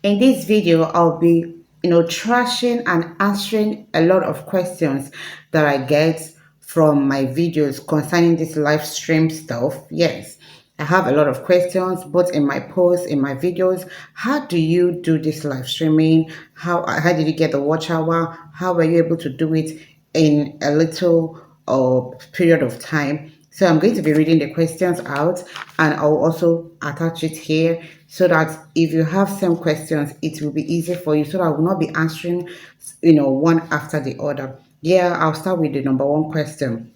In this video, I'll be, trashing and answering a lot of questions that I get from my videos concerning this live stream stuff. Yes, I have a lot of questions, both in my posts, in my videos. How do you do this live streaming? How did you get the watch hour? How were you able to do it in a little period of time? So I'm going to be reading the questions out, and I'll also attach it here so that if you have some questions, it will be easy for you, so that I will not be answering, one after the other. Yeah, I'll start with the number one question.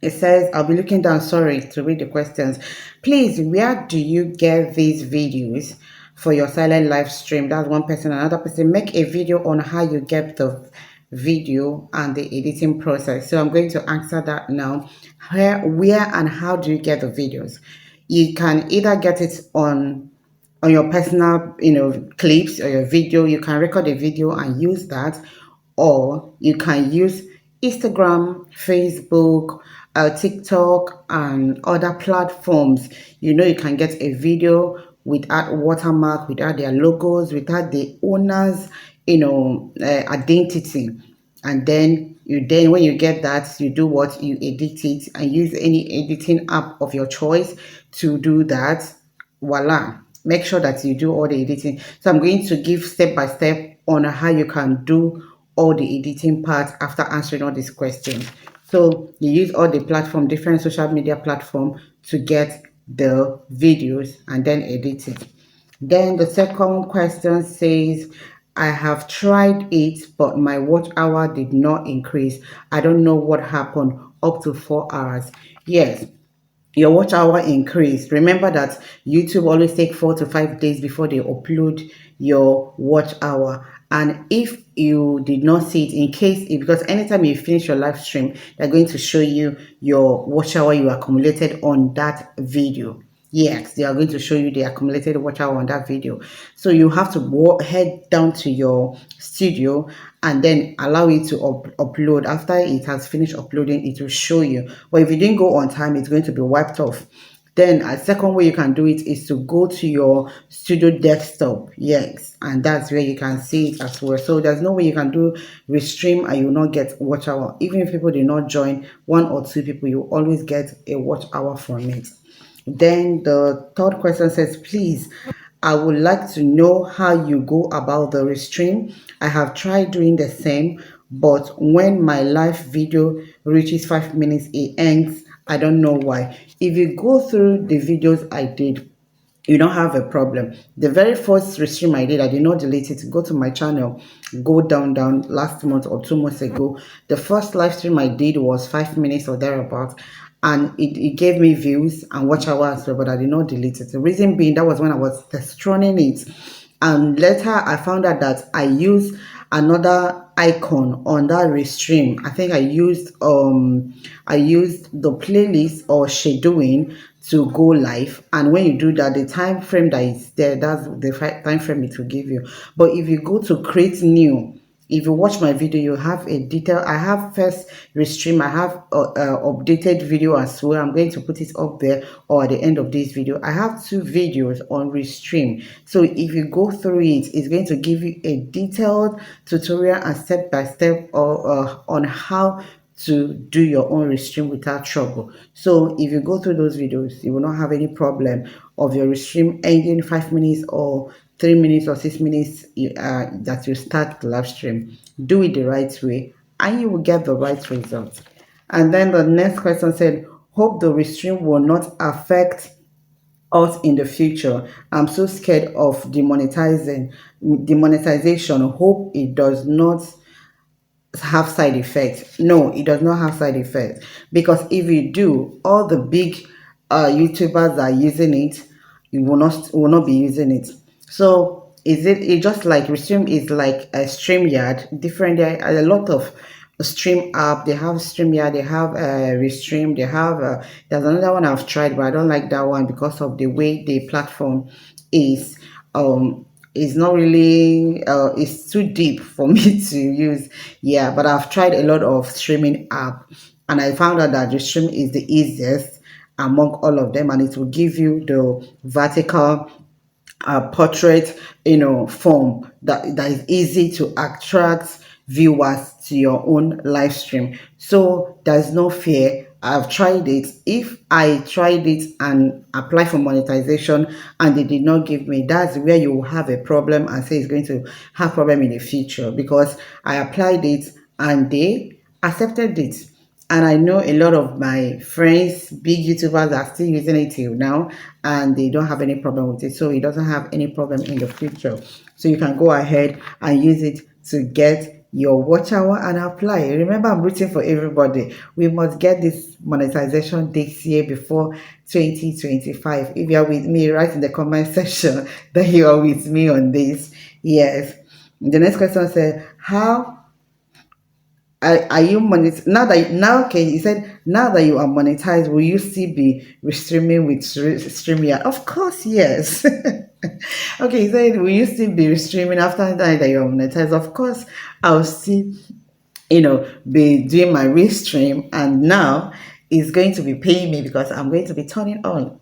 It says, I'll be looking down, sorry, to read the questions. Please, where do you get these videos for your silent live stream? That's one person. Another person, make a video on how you get the video and the editing process. So I'm going to answer that now. Where and how do you get the videos? You can either get it on your personal, clips or your video. You can record a video and use that, or you can use Instagram, Facebook, TikTok, and other platforms. You can get a video without watermark, without their logos, without the owner's, identity. And then when you get that, you do what? You edit it and use any editing app of your choice to do that. Voila, make sure that you do all the editing. So I'm going to give step by step on how you can do all the editing parts after answering all these questions. So you use all the platform, different social media platform, to get the videos and then edit it. Then the second question says, I have tried it, but my watch hour did not increase. I don't know what happened, up to 4 hours. Yes, your watch hour increased. Remember that YouTube always take 4 to 5 days before they upload your watch hour. And if you did not see it, because anytime you finish your live stream, they're going to show you your watch hour you accumulated on that video. Yes, they are going to show you the accumulated watch hour on that video. So you have to head down to your studio and then allow it to upload. After it has finished uploading, it will show you. But if you didn't go on time, it's going to be wiped off. Then a second way you can do it is to go to your studio desktop. Yes, and that's where you can see it as well. So there's no way you can do restream and you will not get watch hour. Even if people did not join, 1 or 2 people, you always get a watch hour from it. Then the third question says, please, I would like to know how you go about the restream. I have tried doing the same, but when my live video reaches 5 minutes, it ends. I don't know why. If you go through the videos I did, you don't have a problem. The very first restream I did not delete it. Go to my channel, go down last month or 2 months ago. The first live stream I did was 5 minutes or thereabouts, and it gave me views and watch hours, but I did not delete it. The reason being, that was when I was test running it, and later I found out that I used another icon on that restream. I think I used the playlist or shadowing to go live, and when you do that, the time frame that is there, that's the time frame it will give you. But if you go to create new, if you watch my video, you have a detail. I have first restream, I have updated video as well. I'm going to put it up there or at the end of this video. I have 2 videos on restream. So if you go through it, it's going to give you a detailed tutorial and step by step on how to do your own restream without trouble. So if you go through those videos, you will not have any problem of your restream ending 5 minutes or 3 minutes or 6 minutes that you start the live stream. Do it the right way and you will get the right results. And then the next question said, hope the restream will not affect us in the future. I'm so scared of demonetization. Hope it does not have side effects. No, it does not have side effects, because if you do, all the big YouTubers are using it. You will not be using it. So it just like Restream is like a StreamYard, different. There are a lot of stream app. They have StreamYard, they have Restream, they have there's another one I've tried, but I don't like that one because of the way the platform is. It's not really it's too deep for me to use. Yeah, but I've tried a lot of streaming app, and I found out that the stream is the easiest among all of them, and it will give you the vertical portrait, form that is easy to attract viewers to your own live stream. So there's no fear. I've tried it. If I tried it and apply for monetization and they did not give me, that's where you will have a problem and say it's going to have problem in the future, because I applied it and they accepted it. And I know a lot of my friends, big YouTubers, are still using it till now, and they don't have any problem with it. So it doesn't have any problem in the future. So you can go ahead and use it to get your watch hour and apply. Remember, I'm rooting for everybody. We must get this monetization this year before 2025. If you are with me, write in the comment section that you are with me on this. Yes. The next question said, how are you monetized now? Okay, he said, now that you are monetized, will you still be restreaming with StreamYard? Of course, yes. Okay, he said, will you still be restreaming after that you are monetized? Of course, I'll still, be doing my restream, and now it's going to be paying me because I'm going to be turning on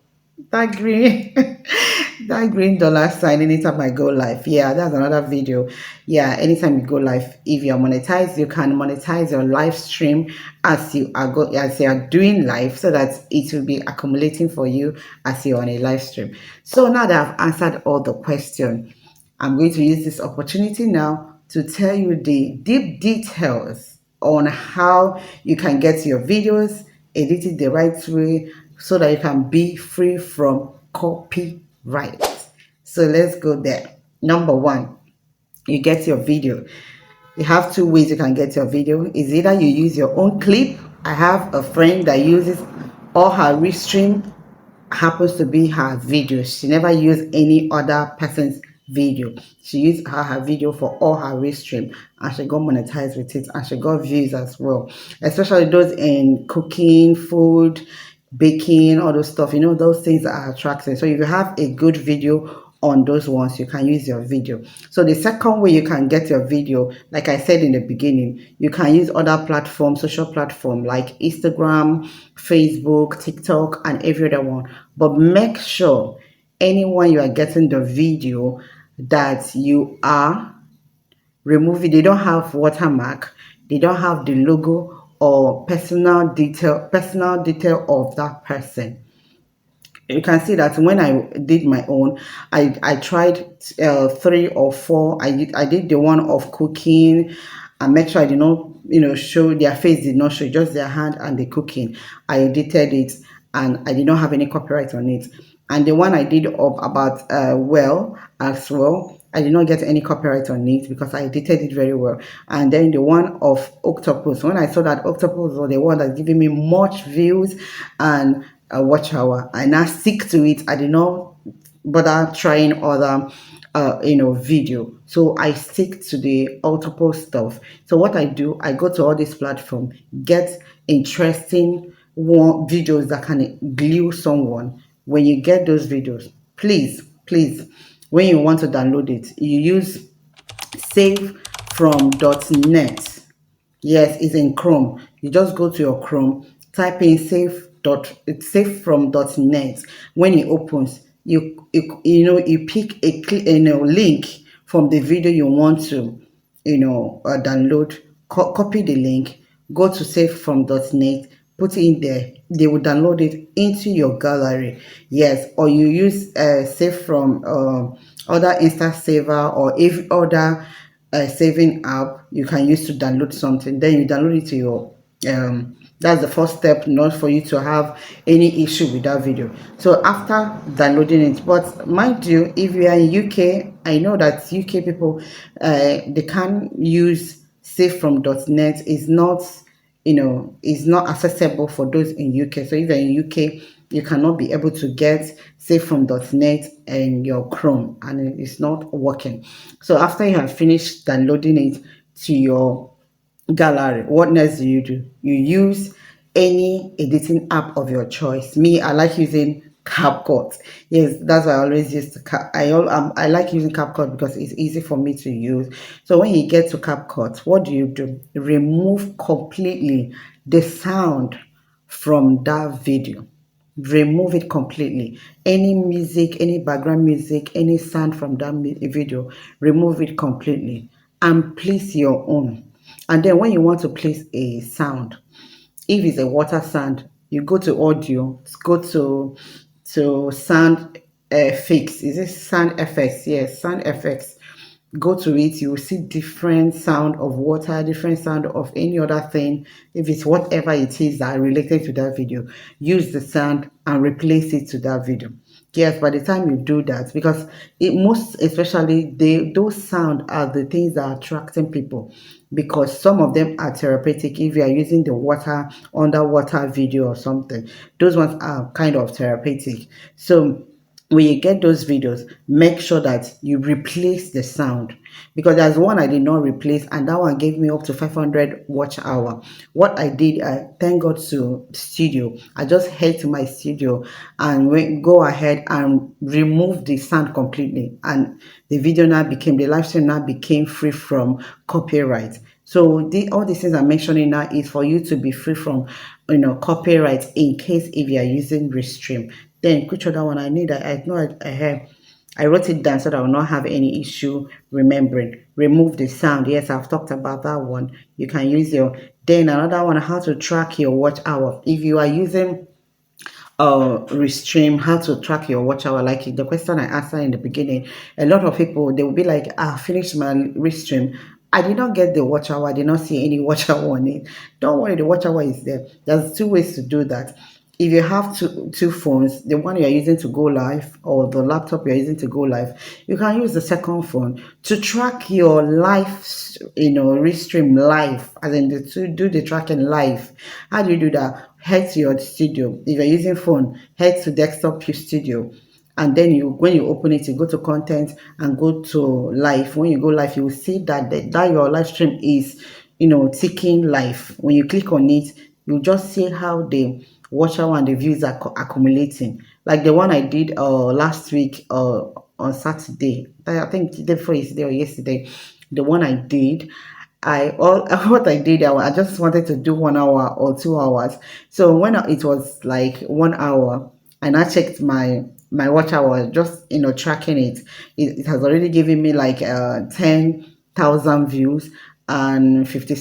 that green that green dollar sign anytime I go live. Yeah, that's another video. Yeah, anytime you go live, if you're monetized, you can monetize your live stream as you are doing live, so that it will be accumulating for you as you're on a live stream. So now that I've answered all the questions, I'm going to use this opportunity now to tell you the deep details on how you can get your videos edited the right way so that you can be free from copyright. So let's go there. Number one, you get your video. You have two ways you can get your video. Is either you use your own clip. I have a friend that uses all her restream happens to be her video. She never used any other person's video. She used her video for all her restream, and she got monetized with it, and she got views as well. Especially those in cooking, food, baking, all those stuff. Those things are attractive. So if you have a good video on those ones, you can use your video. So the second way you can get your video, like I said in the beginning, you can use other platforms, social platform like Instagram, Facebook, TikTok, and every other one. But make sure anyone you are getting the video that you are removing, they don't have watermark, they don't have the logo or personal detail of that person. You can see that when I did my own, I tried 3 or 4. I did the one of cooking, and make sure I did not show their face, did not show just their hand and the cooking. I edited it, and I did not have any copyright on it. And the one I did of about well as well, I did not get any copyright on it because I edited it very well. And then the one of octopus, when I saw that octopus was the one that's giving me much views and a watch hour, I now stick to it. I did not bother trying other video. So I stick to the octopus stuff. So what I do, I go to all these platforms, get interesting videos that can glue someone. When you get those videos, please, when you want to download it, you use save from .net. Yes, it's in Chrome. You just go to your Chrome, type in save from .net. When it opens, you pick a link from the video you want to download. Copy the link, go to save from .net, put it in there. They will download it into your gallery. Yes, or you use save from other instant saver or every other saving app you can use to download something. Then you download it to your that's the first step, not for you to have any issue with that video. So after downloading it, but mind you, if you are in UK, I know that UK people they can't use save from .net. Is not accessible for those in UK. So if you're in UK, you cannot be able to get save from .net and your Chrome, and it's not working. So after you have finished downloading it to your gallery, what next do? You use any editing app of your choice. Me, I like using CapCut. Yes, that's why I always use I like using CapCut because it's easy for me to use. So when you get to CapCut, what do? Remove completely the sound from that video. remove it completely. Any music, any background music, any sound from that video, remove it completely and place your own. And then when you want to place a sound, if it's a water sound, you go to audio, go to sound fix. Is it sound effects? Yes, sound effects. Go to it, you will see different sound of water, different sound of any other thing. If it's whatever it is that are related to that video, use the sound and replace it to that video. Yes, by the time you do that, because it most especially those sound are the things that are attracting people, because some of them are therapeutic. If you are using the water underwater video or something, those ones are kind of therapeutic. So when you get those videos, make sure that you replace the sound, because there's one I did not replace, and that one gave me up to 500 watch hour. What I did, I thank God to studio. I just head to my studio and go ahead and remove the sound completely, and the live stream now became free from copyright. So all these things I'm mentioning now is for you to be free from, copyright in case if you are using Restream. Then which other one I need? I know I have. I wrote it down so that I will not have any issue remembering. Remove the sound. Yes, I've talked about that one. You can use your. Then another one, how to track your watch hour. If you are using restream, how to track your watch hour, like the question I asked her in the beginning, a lot of people, they will be like, I finished my restream, I did not get the watch hour, I did not see any watch hour on it. Don't worry, the watch hour is there. There's two ways to do that. If you have two phones, the one you're using to go live or the laptop you're using to go live, you can use the second phone to track your live, restream live, as in to do the tracking live. How do you do that? Head to your studio. If you're using phone, head to desktop studio, and then when you open it, you go to content and go to live. When you go live, you will see that your live stream is, ticking live. When you click on it, you just see how the watch hour and the views are accumulating. Like the one I did last week on Saturday. I think the day before yesterday or yesterday. The one I did, I all what I did, I just wanted to do 1 hour or 2 hours. So when it was like 1 hour, and I checked my watch hour, just tracking it, it has already given me like 10,000 views and 50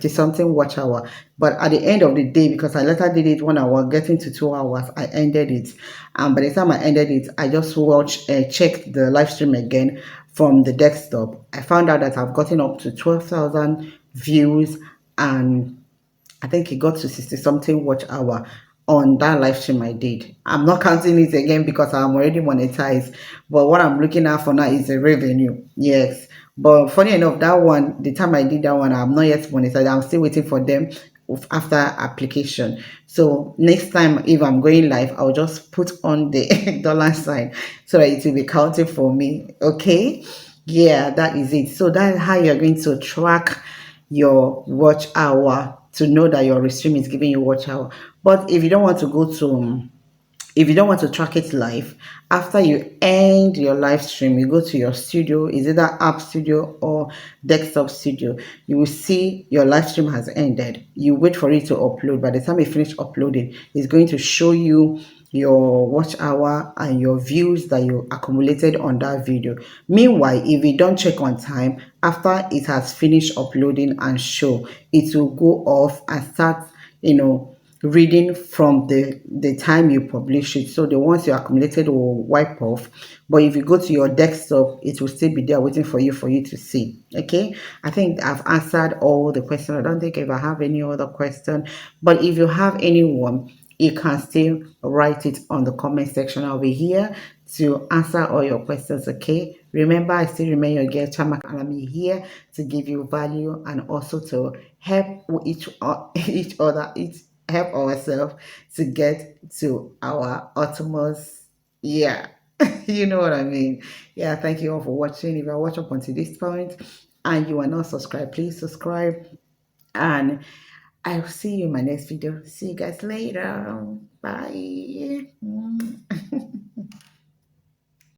something watch hour. But at the end of the day, because I later did it 1 hour, getting to 2 hours, I ended it. And by the time I ended it, I just checked the live stream again from the desktop. I found out that I've gotten up to 12,000 views, and I think it got to 60 something watch hour on that live stream I did. I'm not counting it again because I'm already monetized. But what I'm looking at for now is the revenue. Yes. But funny enough, that one, the time I did that one, I'm not yet monetized. I'm still waiting for them after application. So next time, if I'm going live, I'll just put on the dollar sign so that it will be counting for me. Okay. Yeah, that is it. So that's how you're going to track your watch hour, to know that your stream is giving you watch hour. But if you don't want to track it live, after you end your live stream, you go to your studio, is either app studio or desktop studio. You will see your live stream has ended. You wait for it to upload. By the time it finish uploading, it's going to show you your watch hour and your views that you accumulated on that video. Meanwhile, if you don't check on time, after it has finished uploading and show, it will go off and start, reading from the time you publish it. So the ones you accumulated will wipe off. But if you go to your desktop, it will still be there waiting for you to see. Okay. I think I've answered all the questions. I don't think if I have any other question, but if you have anyone, you can still write it on the comment section. I'll be here to answer all your questions. Okay. Remember, I still remain your girl Chamak, and I'm here to give you value and also to help each other, help ourselves to get to our utmost. Yeah. You know what I mean. Yeah, thank you all for watching. If you are watching up until this point and you are not subscribed, please subscribe, and I'll see you in my next video. See you guys later. Bye.